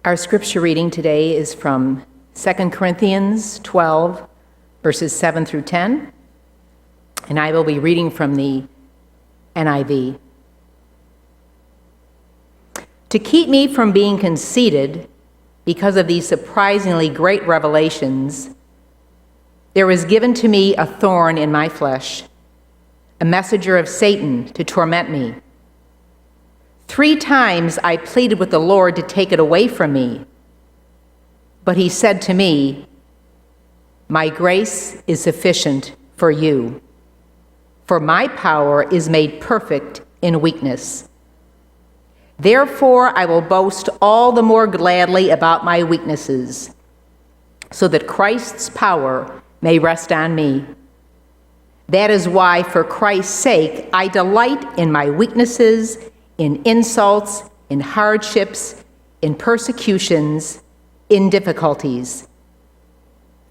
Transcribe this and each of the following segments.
Our scripture reading today is from 2 Corinthians 12, verses 7 through 10, and I will be reading from the NIV. To keep me from being conceited because of these surprisingly great revelations, there was given to me a thorn in my flesh, a messenger of Satan to torment me. 3 times I pleaded with the Lord to take it away from me. But he said to me, "My grace is sufficient for you, for my power is made perfect in weakness. Therefore I will boast all the more gladly about my weaknesses, so that Christ's power may rest on me. That is why, for Christ's sake, I delight in my weaknesses, in insults, in hardships, in persecutions, in difficulties.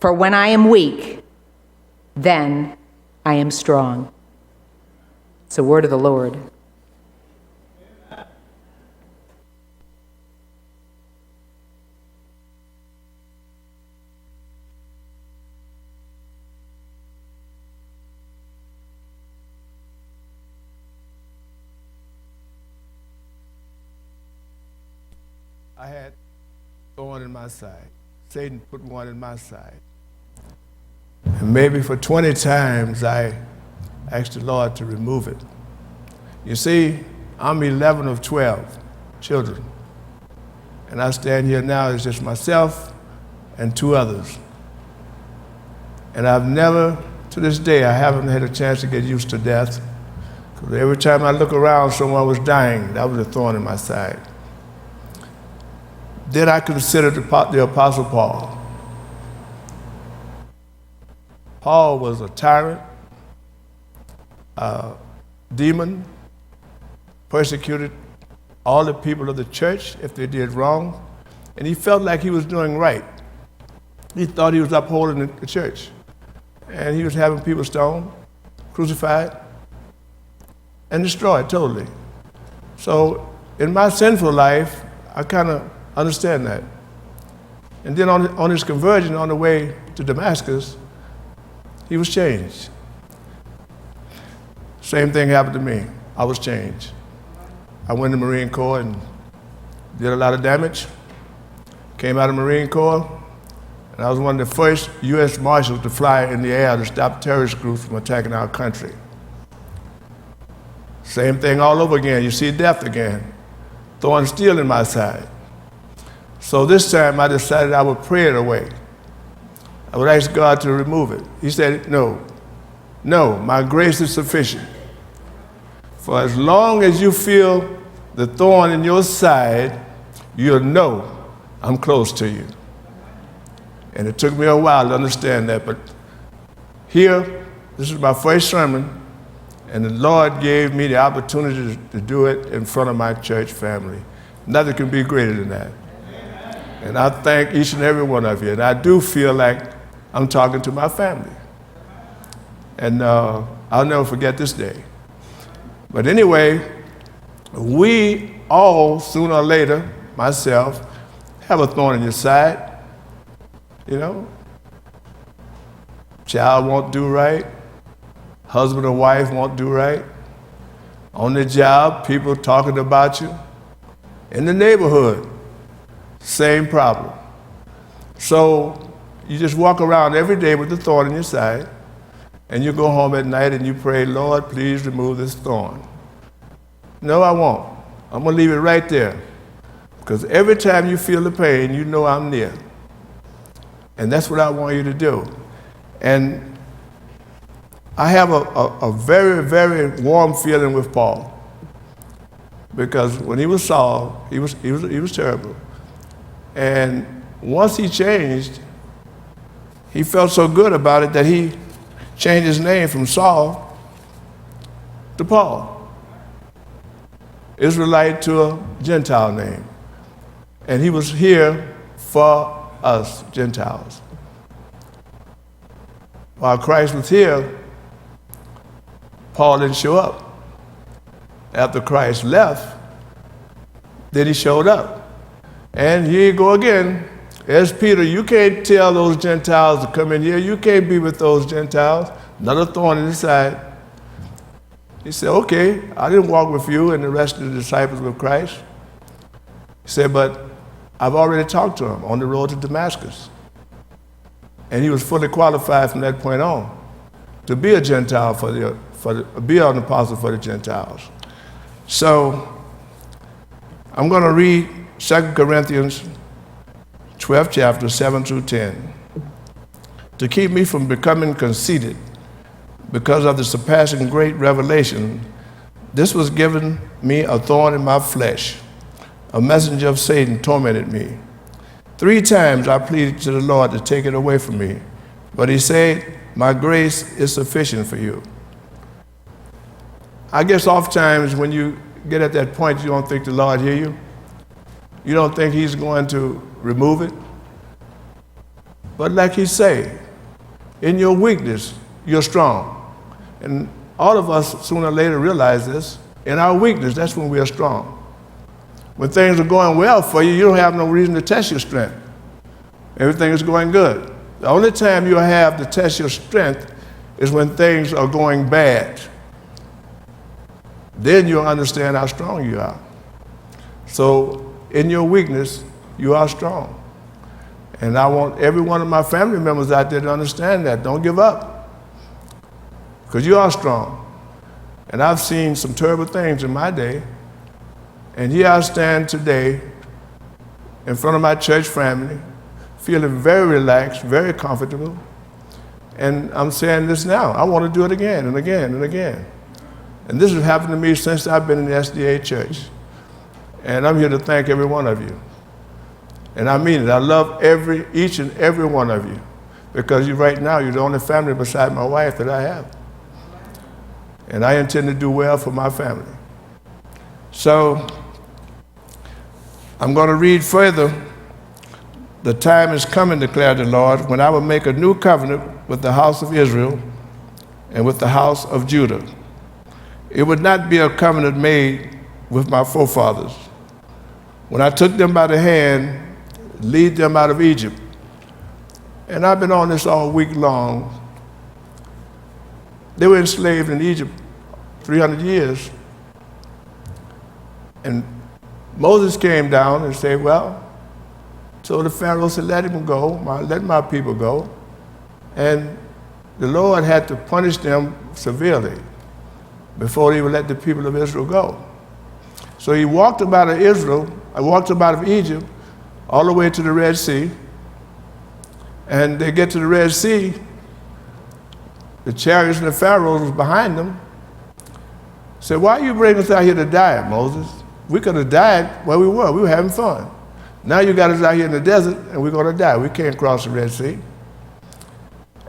For when I am weak, then I am strong." It's the word of the Lord. I had thorn in my side. Satan put one in my side. And maybe for 20 times I asked the Lord to remove it. You see, I'm 11 of 12 children. And I stand here now as just myself and 2 others. And I've never, to this day, I haven't had a chance to get used to death. Because every time I look around, someone was dying. That was a thorn in my side. Then I considered the Apostle Paul. Paul was a tyrant, a demon, persecuted all the people of the church if they did wrong, and he felt like he was doing right. He thought he was upholding the church, and he was having people stoned, crucified, and destroyed totally. So in my sinful life, I kind of understand that. And then on his conversion on the way to Damascus, he was changed. Same thing happened to me. I was changed. I went in the Marine Corps and did a lot of damage. Came out of the Marine Corps, and I was one of the first U.S. Marshals to fly in the air to stop terrorist groups from attacking our country. Same thing all over again. You see death again. Thorn still in my side. So this time I decided I would pray it away. I would ask God to remove it. He said, no, my grace is sufficient. For as long as you feel the thorn in your side, you'll know I'm close to you. And it took me a while to understand that, but here, this is my first sermon, and the Lord gave me the opportunity to do it in front of my church family. Nothing can be greater than that. And I thank each and every one of you. And I do feel like I'm talking to my family. And I'll never forget this day. But anyway, we all, sooner or later, myself, have a thorn in your side. You know? Child won't do right. Husband or wife won't do right. On the job, people talking about you. In the neighborhood, same problem. So you just walk around every day with the thorn in your side, and you go home at night and you pray, "Lord, please remove this thorn." No, I won't. I'm going to leave it right there. Because every time you feel the pain, you know I'm near. And that's what I want you to do. And I have a very, very warm feeling with Paul. Because when he was Saul, he was terrible. And once he changed, he felt so good about it that he changed his name from Saul to Paul. Israelite to a Gentile name. And he was here for us Gentiles. While Christ was here, Paul didn't show up. After Christ left, then he showed up. And here you go again. As Peter, you can't tell those Gentiles to come in here. You can't be with those Gentiles. Another thorn in his side. He said, okay, I didn't walk with you and the rest of the disciples of Christ. He said, but I've already talked to him on the road to Damascus. And he was fully qualified from that point on to be a Gentile be an apostle for the Gentiles. So I'm going to read 2 Corinthians 12th chapter, 7 through 10. To keep me from becoming conceited because of the surpassing great revelation, this was given me a thorn in my flesh. A messenger of Satan tormented me. 3 times I pleaded to the Lord to take it away from me, but he said, my grace is sufficient for you. I guess oftentimes when you get at that point, you don't think the Lord hear you. You don't think he's going to remove it. But like he say, in your weakness, you're strong. And all of us sooner or later realize this. In our weakness, that's when we are strong. When things are going well for you, you don't have no reason to test your strength. Everything is going good. The only time you'll have to test your strength is when things are going bad. Then you'll understand how strong you are. So in your weakness, you are strong. And I want every one of my family members out there to understand that. Don't give up, because you are strong. And I've seen some terrible things in my day. And here I stand today in front of my church family, feeling very relaxed, very comfortable. And I'm saying this now. I want to do it again and again and again. And this has happened to me since I've been in the SDA church. And I'm here to thank every one of you. And I mean it. I love each and every one of you, because right now you're the only family beside my wife that I have. And I intend to do well for my family. So I'm going to read further. The time is coming, declared the Lord, when I will make a new covenant with the house of Israel and with the house of Judah. It would not be a covenant made with my forefathers, when I took them by the hand, lead them out of Egypt. And I've been on this all week long. They were enslaved in Egypt 300 years. And Moses came down and said, well, so the Pharaoh said, let him go, let my people go. And the Lord had to punish them severely before he would let the people of Israel go. So he walked them out of Egypt, all the way to the Red Sea. And they get to the Red Sea, the chariots and the pharaohs was behind them. Said, why are you bringing us out here to die, Moses? We could have died where we were. We were having fun. Now you got us out here in the desert, and we're going to die. We can't cross the Red Sea.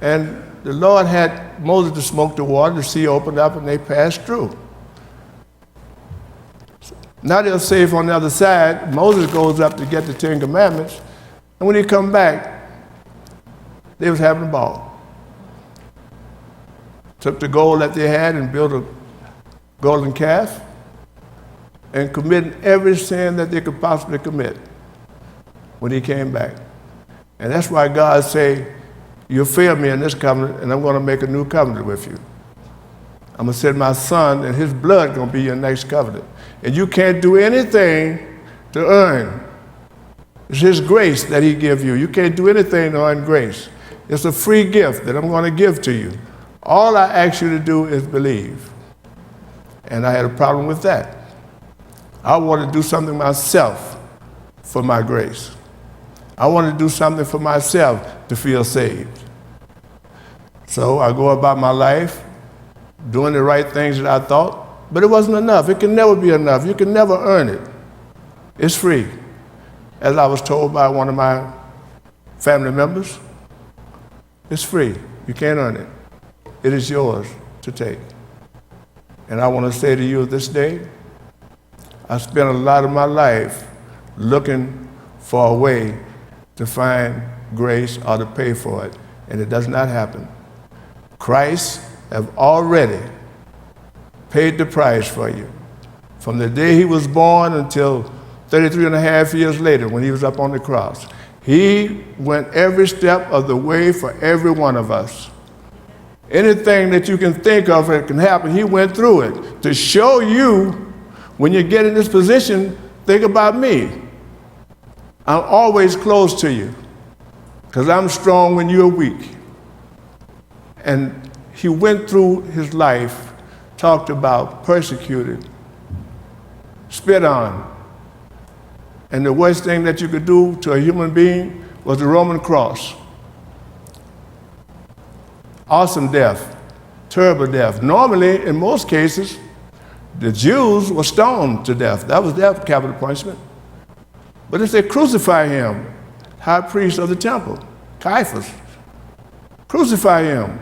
And the Lord had Moses to smoke the water. The sea opened up, and they passed through. Now they're safe on the other side. Moses goes up to get the 10 Commandments, and when he come back, they was having a ball. Took the gold that they had and built a golden calf and committed every sin that they could possibly commit when he came back. And that's why God say, you failed me in this covenant, and I'm going to make a new covenant with you. I'm going to send my son, and his blood going to be your next covenant. And you can't do anything to earn. It's his grace that he gives you. You can't do anything to earn grace. It's a free gift that I'm going to give to you. All I ask you to do is believe. And I had a problem with that. I want to do something myself for my grace. I want to do something for myself to feel saved. So I go about my life doing the right things that I thought, but it wasn't enough. It can never be enough. You can never earn it. It's free. As I was told by one of my family members, it's free. You can't earn it. It is yours to take. And I want to say to you this day, I spent a lot of my life looking for a way to find grace or to pay for it, and it does not happen. Christ have already paid the price for you. From the day he was born until 33 and a half years later when he was up on the cross. He went every step of the way for every one of us. Anything that you can think of that can happen, he went through it to show you when you get in this position, think about me. I'm always close to you because I'm strong when you're weak. And he went through his life, talked about, persecuted, spit on. And the worst thing that you could do to a human being was the Roman cross. Awesome death, terrible death. Normally, in most cases, the Jews were stoned to death. That was their capital punishment. But if they crucify him, high priest of the temple, Caiaphas, crucify him.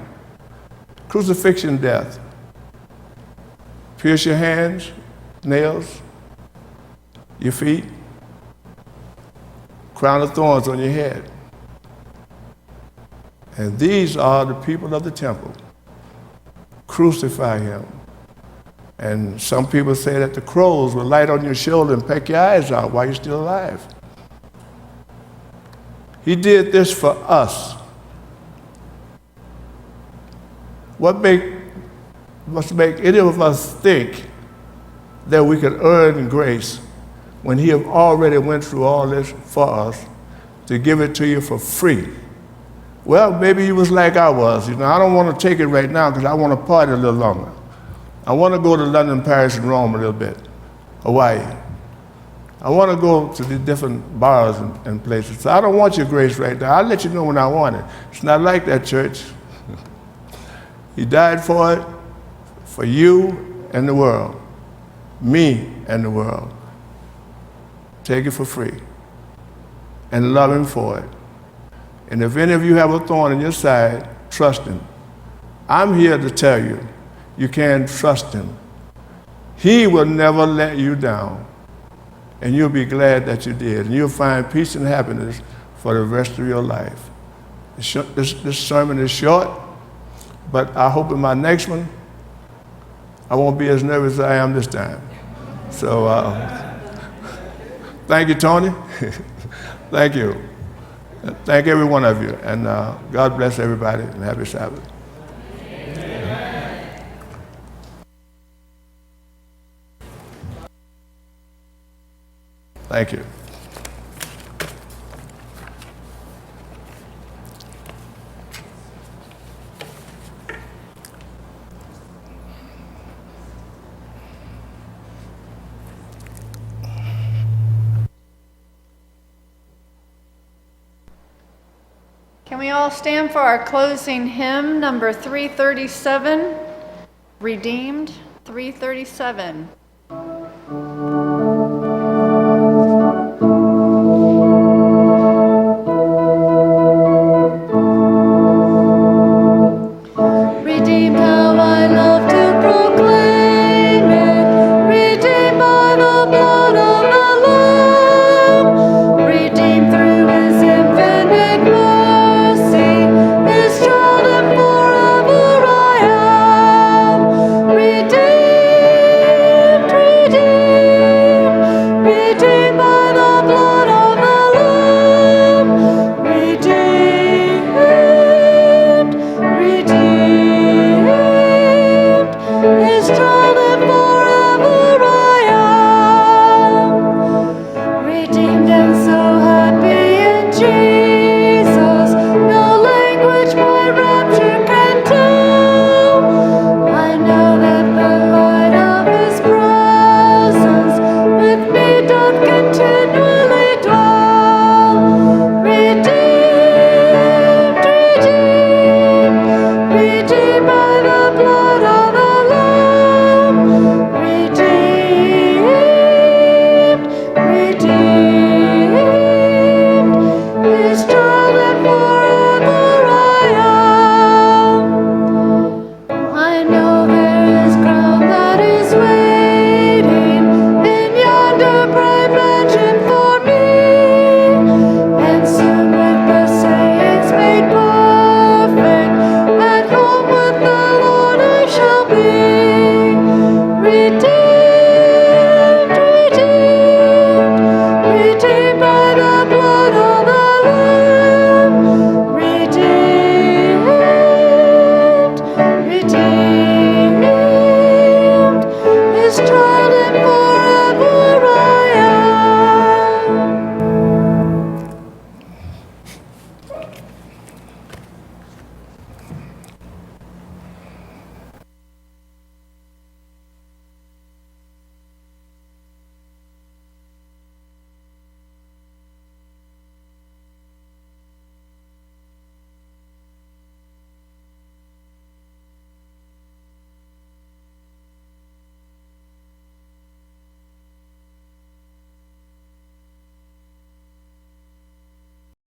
Crucifixion death. Pierce your hands, nails, your feet, crown of thorns on your head. And these are the people of the temple. Crucify him. And some people say that the crows will light on your shoulder and peck your eyes out while you're still alive. He did this for us. What must make any of us think that we could earn grace when he have already went through all this for us to give it to you for free? Well, maybe he was like I was. I don't want to take it right now because I want to party a little longer. I want to go to London, Paris, and Rome a little bit, Hawaii. I want to go to the different bars and places. So I don't want your grace right now. I'll let you know when I want it. It's not like that, church. He died for it, for you and the world, me and the world. Take it for free and love him for it. And if any of you have a thorn in your side, trust him. I'm here to tell you, you can trust him. He will never let you down. And you'll be glad that you did. And you'll find peace and happiness for the rest of your life. This sermon is short, but I hope in my next one, I won't be as nervous as I am this time. So thank you, Tony. Thank you. Thank every one of you. And God bless everybody and happy Sabbath. Thank you. Can we all stand for our closing hymn, number 337, Redeemed, 337. Redeemed.